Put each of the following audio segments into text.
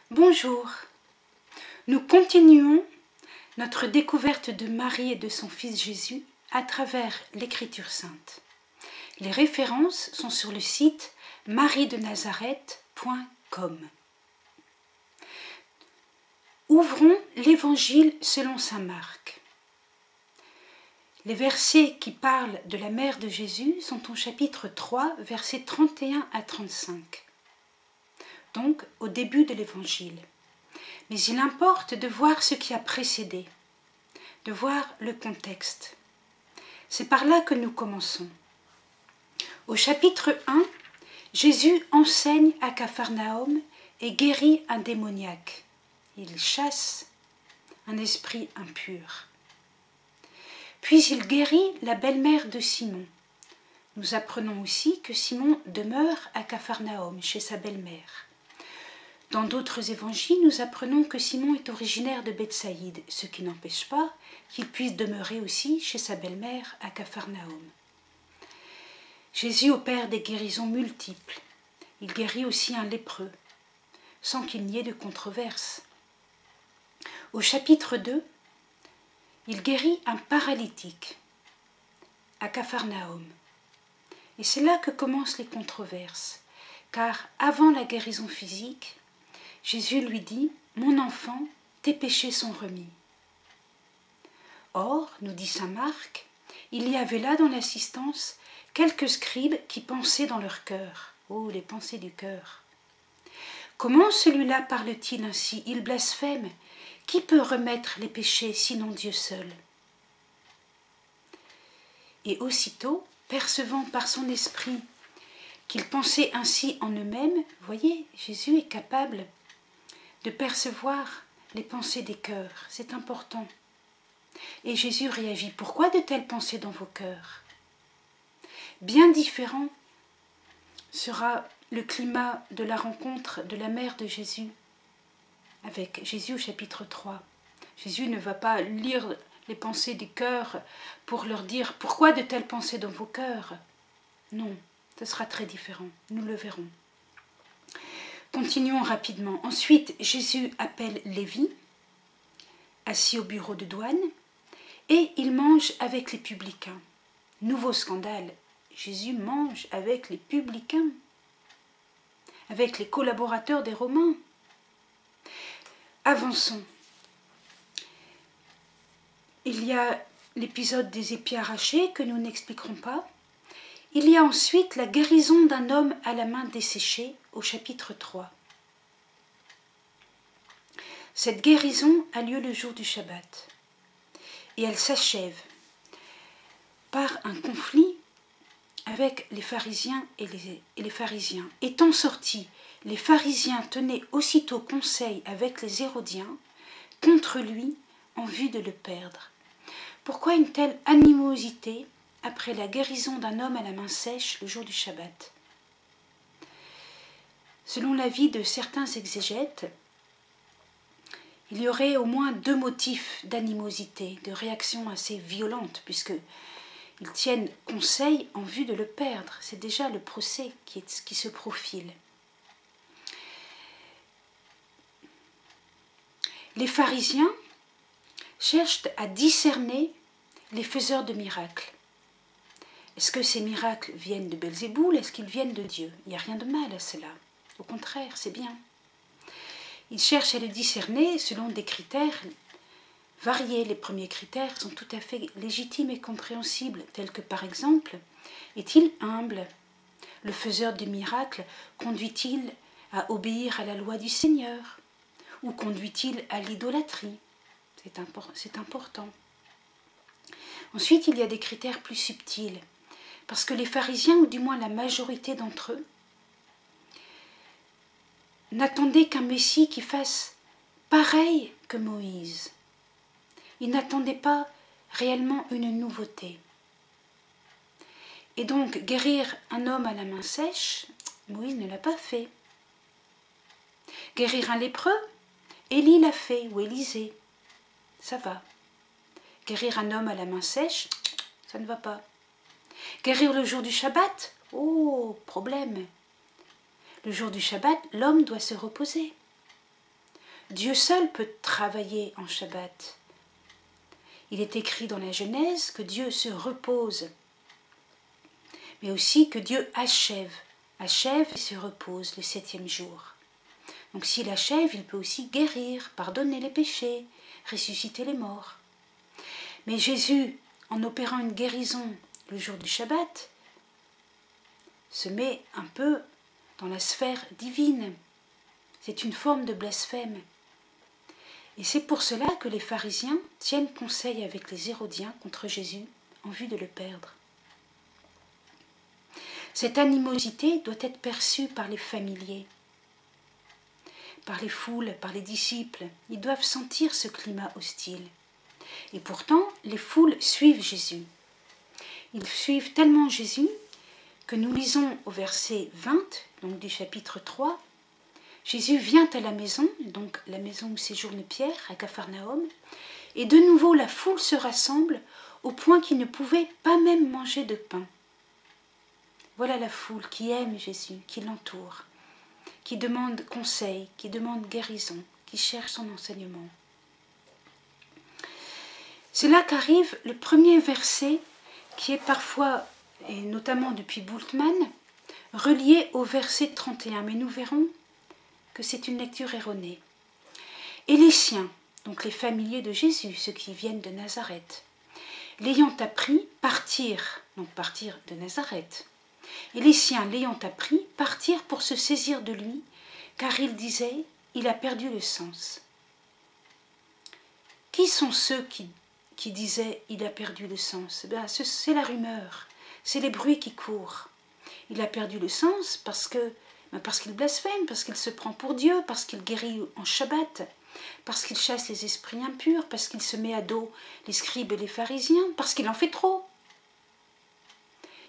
Bonjour, nous continuons notre découverte de Marie et de son fils Jésus à travers l'Écriture sainte. Les références sont sur le site mariedenazareth.com. Ouvrons l'Évangile selon saint Marc. Les versets qui parlent de la mère de Jésus sont au chapitre 3, versets 31 à 35. Donc au début de l'Évangile. Mais il importe de voir ce qui a précédé, de voir le contexte. C'est par là que nous commençons. Au chapitre 1, Jésus enseigne à Capharnaüm et guérit un démoniaque. Il chasse un esprit impur. Puis il guérit la belle-mère de Simon. Nous apprenons aussi que Simon demeure à Capharnaüm, chez sa belle-mère. Dans d'autres évangiles, nous apprenons que Simon est originaire de Bethsaïde, ce qui n'empêche pas qu'il puisse demeurer aussi chez sa belle-mère à Capharnaüm. Jésus opère des guérisons multiples. Il guérit aussi un lépreux, sans qu'il n'y ait de controverse. Au chapitre 2, il guérit un paralytique à Capharnaüm. Et c'est là que commencent les controverses, car avant la guérison physique, Jésus lui dit « Mon enfant, tes péchés sont remis ». Or, nous dit saint Marc, il y avait là dans l'assistance quelques scribes qui pensaient dans leur cœur. Oh, les pensées du cœur. Comment celui-là parle-t-il ainsi? Il blasphème. Qui peut remettre les péchés sinon Dieu seul? Et aussitôt, percevant par son esprit qu'ils pensaient ainsi en eux-mêmes, voyez, Jésus est capable de percevoir les pensées des cœurs, c'est important. Et Jésus réagit, pourquoi de telles pensées dans vos cœurs? Bien différent sera le climat de la rencontre de la mère de Jésus avec Jésus au chapitre 3. Jésus ne va pas lire les pensées du cœur pour leur dire « Pourquoi de telles pensées dans vos cœurs ?» Non, ce sera très différent, nous le verrons. Continuons rapidement. Ensuite, Jésus appelle Lévi, assis au bureau de douane, et il mange avec les publicains. Nouveau scandale, Jésus mange avec les publicains, avec les collaborateurs des Romains. Avançons. Il y a l'épisode des épis arrachés que nous n'expliquerons pas. Il y a ensuite la guérison d'un homme à la main desséchée au chapitre 3. Cette guérison a lieu le jour du Shabbat et elle s'achève par un conflit avec les pharisiens et les pharisiens. Étant sortis, les pharisiens tenaient aussitôt conseil avec les hérodiens contre lui en vue de le perdre. Pourquoi une telle animosité après la guérison d'un homme à la main sèche le jour du Shabbat? Selon l'avis de certains exégètes, il y aurait au moins deux motifs d'animosité, de réaction assez violente, puisqu'ils tiennent conseil en vue de le perdre. C'est déjà le procès qui se profile. Les pharisiens cherchent à discerner les faiseurs de miracles. Est-ce que ces miracles viennent de Belzéboul? Est-ce qu'ils viennent de Dieu? Il n'y a rien de mal à cela. Au contraire, c'est bien. Ils cherchent à le discerner selon des critères variés. Les premiers critères sont tout à fait légitimes et compréhensibles, tels que par exemple, est-il humble? Le faiseur de miracles conduit-il à obéir à la loi du Seigneur? Ou conduit-il à l'idolâtrie? C'est important. Ensuite, il y a des critères plus subtils, parce que les pharisiens, ou du moins la majorité d'entre eux, n'attendaient qu'un Messie qui fasse pareil que Moïse. Ils n'attendaient pas réellement une nouveauté. Et donc, guérir un homme à la main sèche, Moïse ne l'a pas fait. Guérir un lépreux, Élie l'a fait, ou Élisée. Ça va. Guérir un homme à la main sèche, ça ne va pas. Guérir le jour du Shabbat, oh, problème. Le jour du Shabbat, l'homme doit se reposer. Dieu seul peut travailler en Shabbat. Il est écrit dans la Genèse que Dieu se repose, mais aussi que Dieu achève et se repose le 7e jour. Donc s'il achève, il peut aussi guérir, pardonner les péchés, ressusciter les morts. Mais Jésus, en opérant une guérison le jour du Shabbat, se met un peu dans la sphère divine. C'est une forme de blasphème. Et c'est pour cela que les pharisiens tiennent conseil avec les Hérodiens contre Jésus en vue de le perdre. Cette animosité doit être perçue par les familiers, par les foules, par les disciples. Ils doivent sentir ce climat hostile. Et pourtant, les foules suivent Jésus. Ils suivent tellement Jésus que nous lisons au verset 20, donc du chapitre 3, Jésus vient à la maison, donc la maison où séjourne Pierre, à Capharnaüm, et de nouveau la foule se rassemble au point qu'il ne pouvait pas même manger de pain. Voilà la foule qui aime Jésus, qui l'entoure, qui demande conseil, qui demande guérison, qui cherche son enseignement. C'est là qu'arrive le premier verset qui est parfois, et notamment depuis Bultmann, relié au verset 31, mais nous verrons que c'est une lecture erronée. Et les siens, donc les familiers de Jésus, ceux qui viennent de Nazareth, l'ayant appris, partirent de Nazareth. Et les siens, l'ayant appris, partirent pour se saisir de lui, car ils disaient, il a perdu le sens. Qui sont ceux qui disaient, il a perdu le sens? C'est la rumeur, c'est les bruits qui courent. Il a perdu le sens parce qu'il blasphème, parce qu'il se prend pour Dieu, parce qu'il guérit en Shabbat, parce qu'il chasse les esprits impurs, parce qu'il se met à dos les scribes et les pharisiens, parce qu'il en fait trop.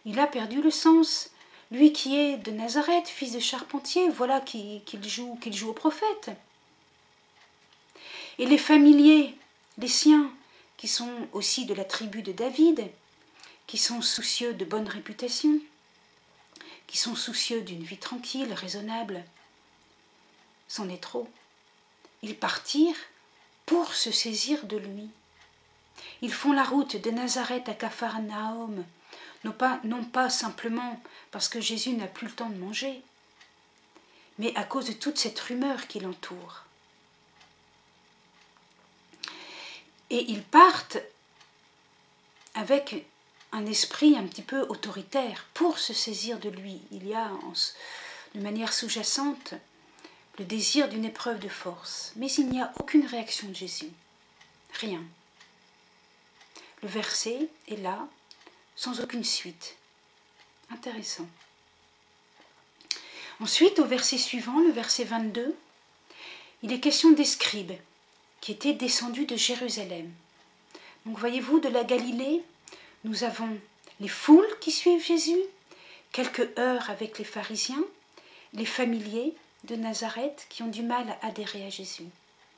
Il a perdu le sens. Lui qui est de Nazareth, fils de charpentier, voilà qu'il joue au prophète. Et les familiers, les siens, qui sont aussi de la tribu de David, qui sont soucieux de bonne réputation, qui sont soucieux d'une vie tranquille, raisonnable, c'en est trop. Ils partirent pour se saisir de lui. Ils font la route de Nazareth à Capharnaüm, non pas simplement parce que Jésus n'a plus le temps de manger, mais à cause de toute cette rumeur qui l'entoure. Et ils partent avec un esprit un petit peu autoritaire pour se saisir de lui. Il y a de manière sous-jacente le désir d'une épreuve de force, mais il n'y a aucune réaction de Jésus, rien. Le verset est là, sans aucune suite. Intéressant. Ensuite, au verset suivant, le verset 22, il est question des scribes qui étaient descendus de Jérusalem. Donc voyez-vous, de la Galilée, nous avons les foules qui suivent Jésus, quelques heurts avec les pharisiens, les familiers de Nazareth qui ont du mal à adhérer à Jésus.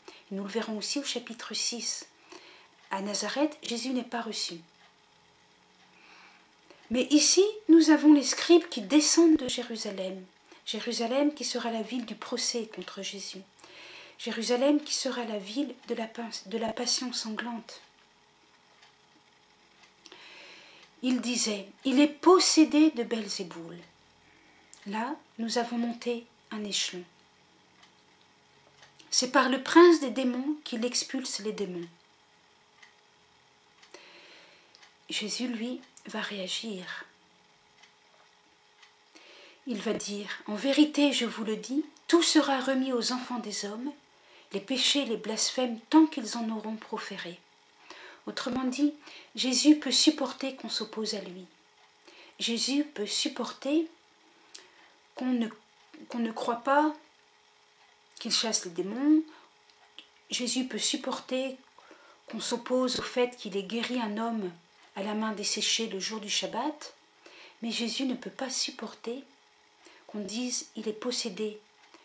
Et nous le verrons aussi au chapitre 6. À Nazareth, Jésus n'est pas reçu. Mais ici, nous avons les scribes qui descendent de Jérusalem. Jérusalem qui sera la ville du procès contre Jésus. Jérusalem qui sera la ville de la passion sanglante. Il disait, il est possédé de Belzéboul. Là, nous avons monté un échelon. C'est par le prince des démons qu'il expulse les démons. Jésus, lui, va réagir. Il va dire, en vérité, je vous le dis, tout sera remis aux enfants des hommes, les péchés, les blasphèmes, tant qu'ils en auront proféré. Autrement dit, Jésus peut supporter qu'on s'oppose à lui. Jésus peut supporter qu'on ne croit pas qu'il chasse les démons. Jésus peut supporter qu'on s'oppose au fait qu'il ait guéri un homme à la main desséchée le jour du Shabbat. Mais Jésus ne peut pas supporter qu'on dise il est possédé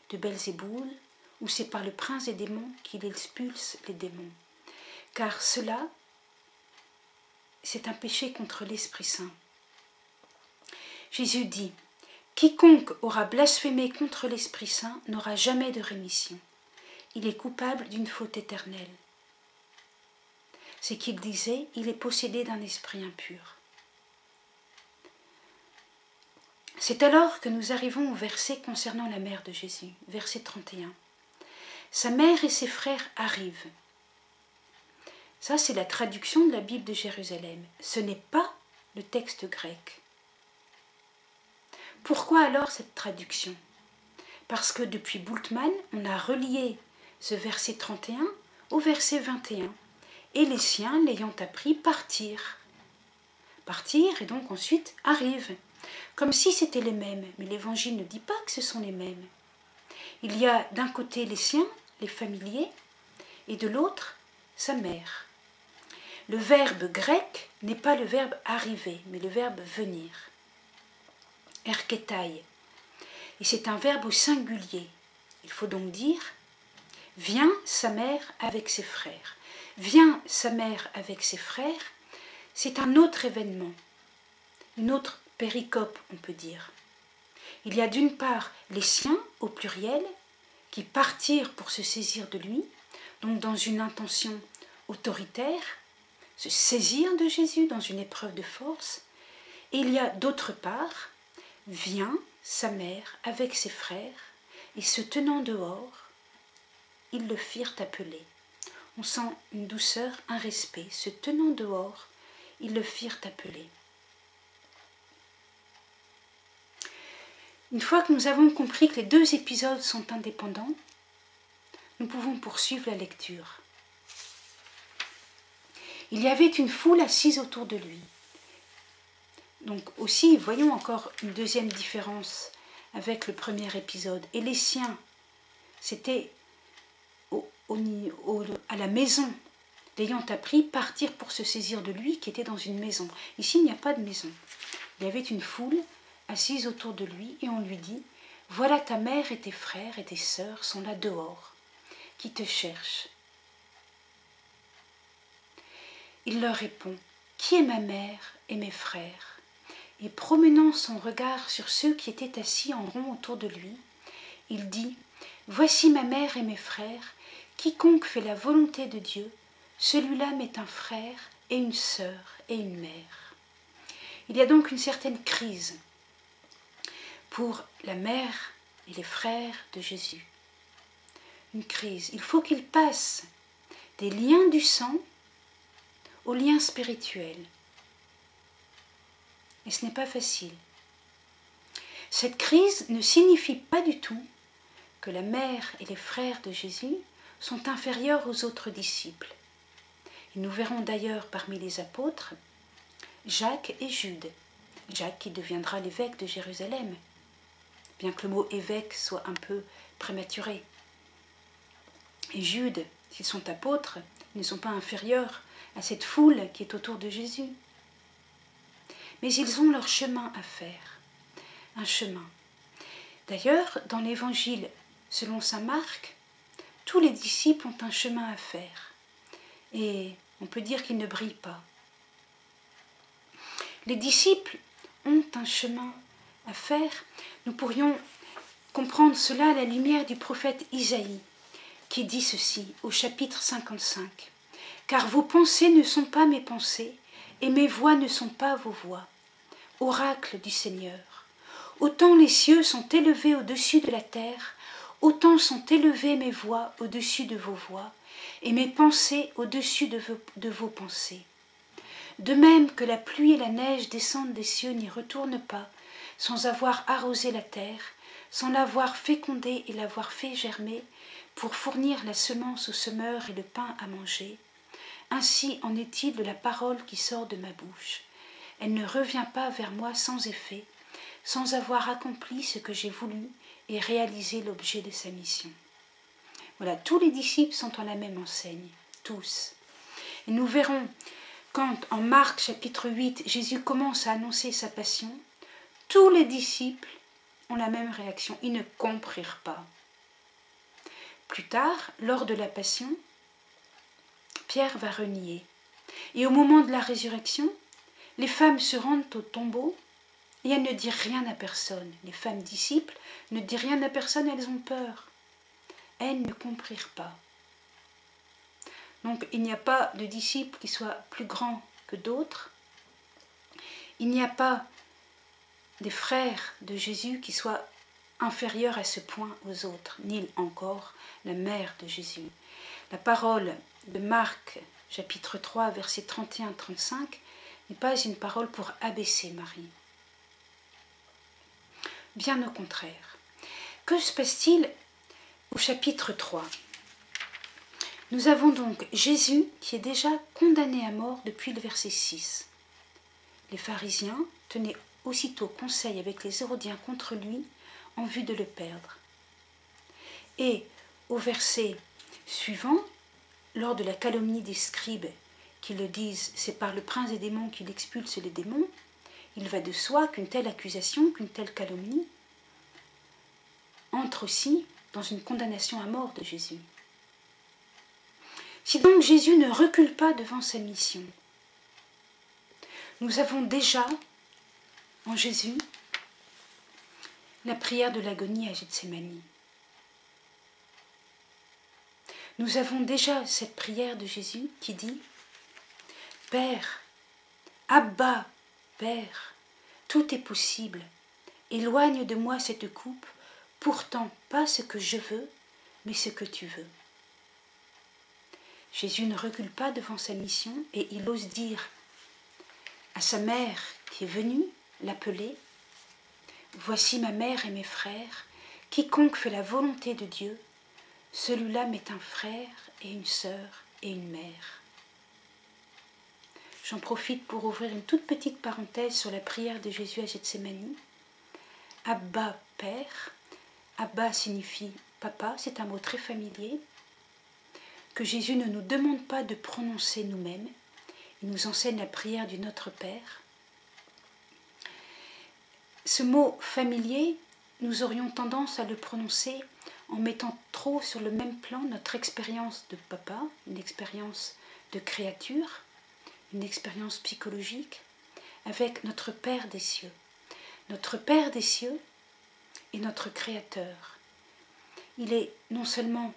de Belzéboul ou c'est par le prince des démons qu'il expulse les démons. Car cela, c'est un péché contre l'Esprit Saint. Jésus dit, quiconque aura blasphémé contre l'Esprit Saint n'aura jamais de rémission. il est coupable d'une faute éternelle. C'est qu'il disait, il est possédé d'un esprit impur. C'est alors que nous arrivons au verset concernant la mère de Jésus, verset 31. Sa mère et ses frères arrivent. Ça, c'est la traduction de la Bible de Jérusalem. Ce n'est pas le texte grec. Pourquoi alors cette traduction? Parce que depuis Bultmann, on a relié ce verset 31 au verset 21. Et les siens, l'ayant appris, partirent. Partirent et donc ensuite arrivent. Comme si c'était les mêmes. Mais l'Évangile ne dit pas que ce sont les mêmes. Il y a d'un côté les siens, les familiers, et de l'autre, sa mère. Le verbe grec n'est pas le verbe arriver, mais le verbe venir. Erketai. Et c'est un verbe au singulier. Il faut donc dire « vient sa mère avec ses frères ». Vient sa mère avec ses frères, c'est un autre événement, une autre péricope, on peut dire. Il y a d'une part les siens, au pluriel, qui partirent pour se saisir de lui, donc dans une intention autoritaire, se saisir de Jésus dans une épreuve de force. Et il y a d'autre part, vient sa mère avec ses frères, et se tenant dehors, ils le firent appeler. On sent une douceur, un respect. Se tenant dehors, ils le firent appeler. Une fois que nous avons compris que les deux épisodes sont indépendants, nous pouvons poursuivre la lecture. Il y avait une foule assise autour de lui. Donc aussi, voyons encore une deuxième différence avec le premier épisode. Et les siens, c'était à la maison, l'ayant appris, partir pour se saisir de lui qui était dans une maison. Ici, il n'y a pas de maison. Il y avait une foule assise autour de lui et on lui dit « Voilà ta mère et tes frères et tes sœurs sont là dehors, qui te cherchent. » Il leur répond « Qui est ma mère et mes frères ?» Et promenant son regard sur ceux qui étaient assis en rond autour de lui, il dit « Voici ma mère et mes frères, quiconque fait la volonté de Dieu, celui-là m'est un frère et une sœur et une mère. » Il y a donc une certaine crise pour la mère et les frères de Jésus. Une crise. Il faut qu'ils passent des liens du sang aux liens spirituels. Et ce n'est pas facile. Cette crise ne signifie pas du tout que la mère et les frères de Jésus sont inférieurs aux autres disciples. Et nous verrons d'ailleurs parmi les apôtres Jacques et Jude. Jacques qui deviendra l'évêque de Jérusalem, bien que le mot évêque soit un peu prématuré. Et Jude, s'ils sont apôtres, ils ne sont pas inférieurs à cette foule qui est autour de Jésus. Mais ils ont leur chemin à faire, un chemin. D'ailleurs, dans l'évangile selon saint Marc, tous les disciples ont un chemin à faire. Et on peut dire qu'ils ne brillent pas. Les disciples ont un chemin à faire. Nous pourrions comprendre cela à la lumière du prophète Isaïe, qui dit ceci au chapitre 55. « Car vos pensées ne sont pas mes pensées, et mes voix ne sont pas vos voix. Oracle du Seigneur, autant les cieux sont élevés au-dessus de la terre, autant sont élevées mes voix au-dessus de vos voix, et mes pensées au-dessus de vos pensées. De même que la pluie et la neige descendent des cieux n'y retournent pas, sans avoir arrosé la terre, sans l'avoir fécondée et l'avoir fait germer, pour fournir la semence au semeur et le pain à manger, ainsi en est-il de la parole qui sort de ma bouche. Elle ne revient pas vers moi sans effet, sans avoir accompli ce que j'ai voulu et réalisé l'objet de sa mission. » Voilà, tous les disciples sont en la même enseigne, tous. Et nous verrons, quand en Marc chapitre 8, Jésus commence à annoncer sa passion, tous les disciples ont la même réaction, ils ne comprirent pas. Plus tard, lors de la passion, Pierre va renier. Et au moment de la résurrection, les femmes se rendent au tombeau et elles ne disent rien à personne. Les femmes disciples ne disent rien à personne, elles ont peur. elles ne comprirent pas. Donc il n'y a pas de disciples qui soient plus grands que d'autres. Il n'y a pas des frères de Jésus qui soient inférieurs à ce point aux autres, ni encore la mère de Jésus. La parole de Marc, chapitre 3, versets 31-35, n'est pas une parole pour abaisser Marie. Bien au contraire. Que se passe-t-il au chapitre 3 ? Nous avons donc Jésus qui est déjà condamné à mort depuis le verset 6. Les pharisiens tenaient aussitôt conseil avec les Hérodiens contre lui en vue de le perdre. Et au verset suivant, lors de la calomnie des scribes qui le disent « c'est par le prince des démons qu'il expulse les démons », il va de soi qu'une telle accusation, qu'une telle calomnie entre aussi dans une condamnation à mort de Jésus. Si donc Jésus ne recule pas devant sa mission, nous avons déjà en Jésus la prière de l'agonie à Gethsémani. Nous avons déjà cette prière de Jésus qui dit « Père, Abba, Père, tout est possible, éloigne de moi cette coupe, pourtant pas ce que je veux, mais ce que tu veux. » Jésus ne recule pas devant sa mission et il ose dire à sa mère qui est venue l'appeler « Voici ma mère et mes frères, quiconque fait la volonté de Dieu, celui-là m'est un frère et une sœur et une mère. » J'en profite pour ouvrir une toute petite parenthèse sur la prière de Jésus à Gethsémani. Abba, Père. Abba signifie papa, c'est un mot très familier, que Jésus ne nous demande pas de prononcer nous-mêmes. Il nous enseigne la prière du Notre Père. Ce mot familier, nous aurions tendance à le prononcer en mettant trop sur le même plan notre expérience de papa, une expérience de créature, une expérience psychologique, avec notre Père des cieux. Notre Père des cieux est notre Créateur. Il est non seulement,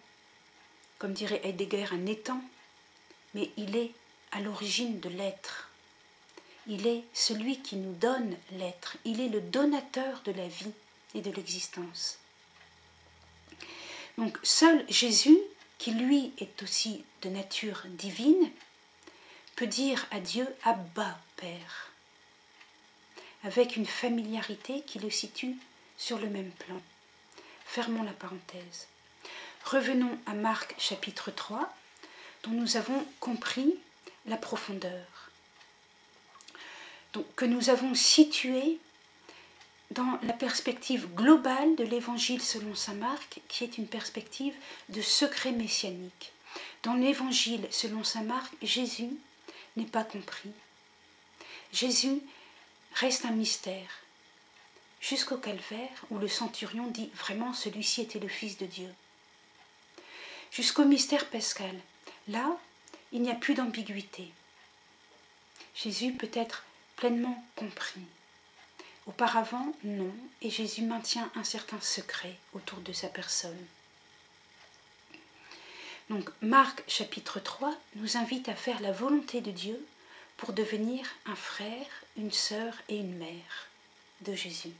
comme dirait Heidegger, un étang, mais il est à l'origine de l'être. Il est celui qui nous donne l'être. Il est le donateur de la vie et de l'existence. Donc seul Jésus, qui lui est aussi de nature divine, peut dire à Dieu « Abba, Père », avec une familiarité qui le situe sur le même plan. Fermons la parenthèse. Revenons à Marc chapitre 3, dont nous avons compris la profondeur, donc, que nous avons situé dans la perspective globale de l'évangile selon saint Marc, qui est une perspective de secret messianique. Dans l'évangile selon saint Marc, Jésus n'est pas compris. Jésus reste un mystère, jusqu'au calvaire où le centurion dit vraiment celui-ci était le Fils de Dieu. Jusqu'au mystère pascal, là, il n'y a plus d'ambiguïté. Jésus peut être pleinement compris. Auparavant, non, et Jésus maintient un certain secret autour de sa personne. Donc, Marc chapitre 3 nous invite à faire la volonté de Dieu pour devenir un frère, une sœur et une mère de Jésus.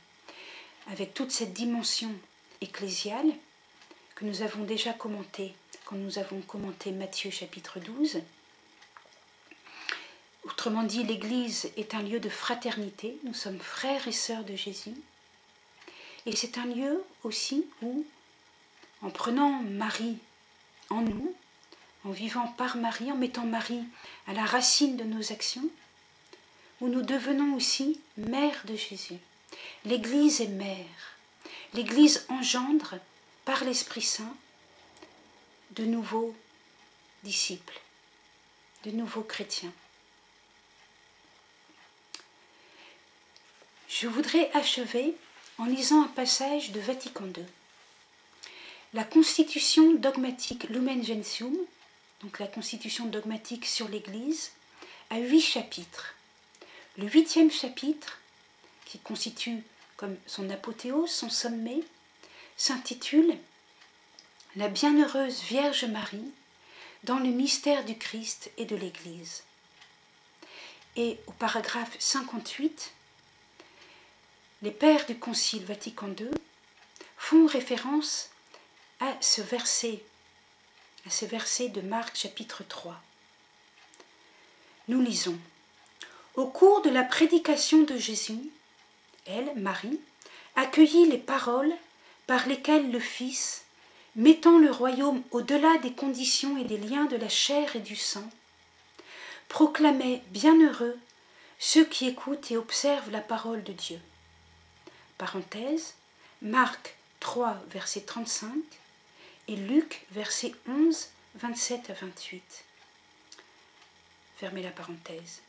Avec toute cette dimension ecclésiale que nous avons déjà commentée quand nous avons commenté Matthieu chapitre 12. Autrement dit, l'Église est un lieu de fraternité, nous sommes frères et sœurs de Jésus. Et c'est un lieu aussi où, en prenant Marie en nous, en vivant par Marie, en mettant Marie à la racine de nos actions, où nous devenons aussi mère de Jésus. L'Église est mère. L'Église engendre par l'Esprit Saint de nouveaux disciples, de nouveaux chrétiens. Je voudrais achever en lisant un passage de Vatican II. La constitution dogmatique Lumen Gentium, donc la constitution dogmatique sur l'Église, a 8 chapitres. Le 8e chapitre, qui constitue comme son apothéose, son sommet, s'intitule la bienheureuse Vierge Marie dans le mystère du Christ et de l'Église. Et au paragraphe 58, les pères du Concile Vatican II font référence à ce verset de Marc chapitre 3. Nous lisons: au cours de la prédication de Jésus, elle, Marie, accueillit les paroles par lesquelles le Fils, mettant le royaume au-delà des conditions et des liens de la chair et du sang, proclamait bienheureux ceux qui écoutent et observent la parole de Dieu. Parenthèse, Marc 3, verset 35 et Luc, verset 11, 27 à 28. Fermez la parenthèse.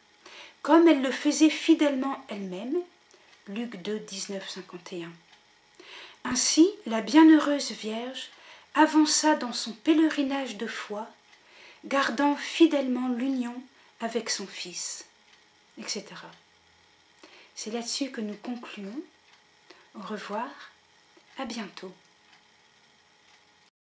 Comme elle le faisait fidèlement elle-même, Luc 2, 19, 51. Ainsi, la bienheureuse Vierge avança dans son pèlerinage de foi, gardant fidèlement l'union avec son Fils, etc. C'est là-dessus que nous concluons. Au revoir, à bientôt.